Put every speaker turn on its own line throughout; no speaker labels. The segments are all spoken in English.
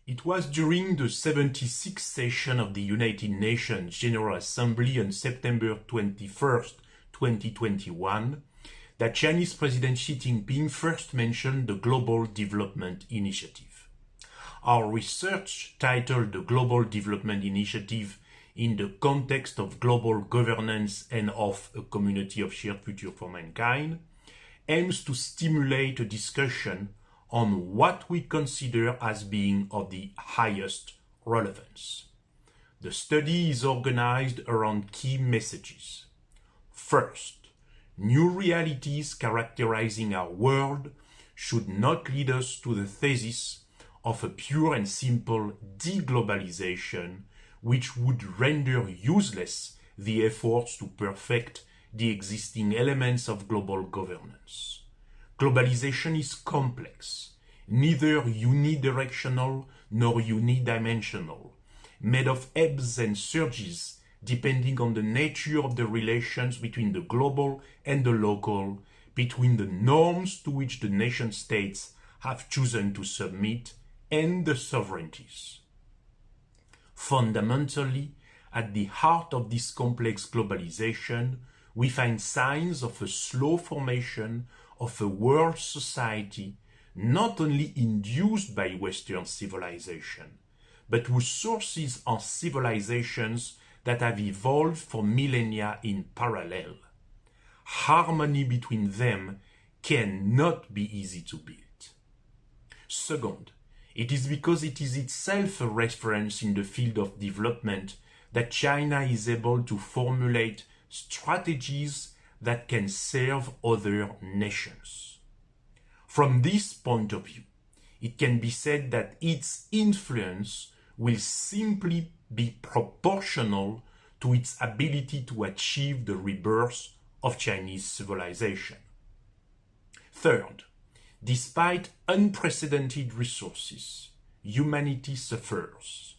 It was during the 76th session of the United Nations General Assembly on September 21st, 2021, that Chinese President Xi Jinping first mentioned the Global Development Initiative. Our research, titled the Global Development Initiative in the Context of Global Governance and of a Community of Shared Future for Mankind, aims to stimulate a discussion on what we consider as being of the highest relevance. The study is organized around key messages. First, new realities characterizing our world should not lead us to the thesis of a pure and simple deglobalization, which would render useless the efforts to perfect the existing elements of global governance. Globalization is complex, neither unidirectional nor unidimensional, made of ebbs and surges depending on the nature of the relations between the global and the local, between the norms to which the nation-states have chosen to submit and the sovereignties. Fundamentally, at the heart of this complex globalization, we find signs of a slow formation of a world society not only induced by Western civilization, but whose sources are civilizations that have evolved for millennia in parallel. Harmony between them cannot be easy to build. Second, it is because it is itself a reference in the field of development that China is able to formulate strategies that can serve other nations. From this point of view, it can be said that its influence will simply be proportional to its ability to achieve the rebirth of Chinese civilization. Third, despite unprecedented resources, humanity suffers.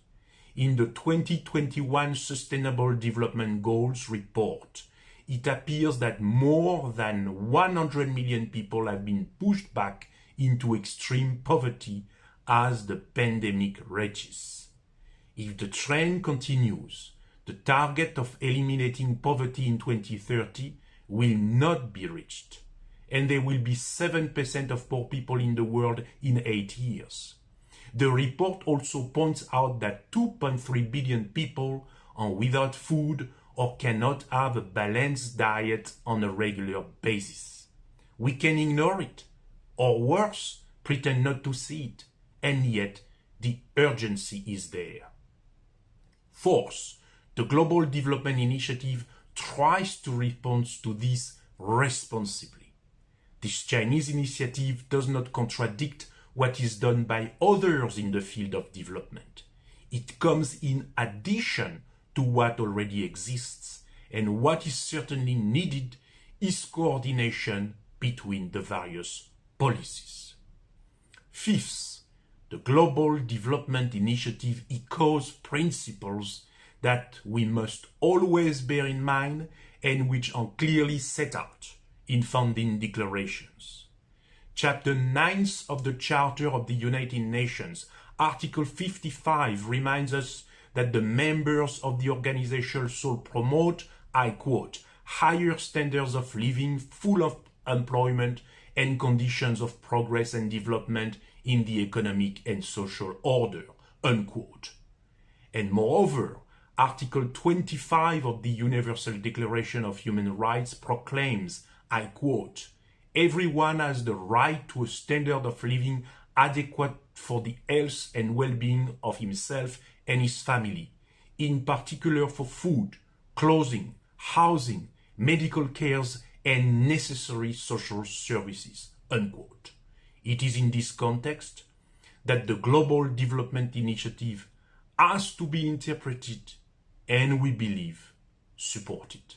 In the 2021 Sustainable Development Goals report, it appears that more than 100 million people have been pushed back into extreme poverty as the pandemic rages. If the trend continues, the target of eliminating poverty in 2030 will not be reached, and there will be 7% of poor people in the world in 8 years. The report also points out that 2.3 billion people are without food or cannot have a balanced diet on a regular basis. We can ignore it, or worse, pretend not to see it, and yet the urgency is there. Fourth, the Global Development Initiative tries to respond to this responsibly. This Chinese initiative does not contradict what is done by others in the field of development. It comes in addition to what already exists, and what is certainly needed is coordination between the various policies. Fifth, the Global Development Initiative echoes principles that we must always bear in mind and which are clearly set out in founding declarations. Chapter 9 of the Charter of the United Nations, Article 55, reminds us that the members of the organization shall promote, I quote, higher standards of living, full of employment, and conditions of progress and development in the economic and social order, unquote. And moreover, Article 25 of the Universal Declaration of Human Rights proclaims, I quote, everyone has the right to a standard of living adequate for the health and well-being of himself and his family, in particular for food, clothing, housing, medical cares, and necessary social services, unquote. It is in this context that the Global Development Initiative has to be interpreted and, we believe, supported.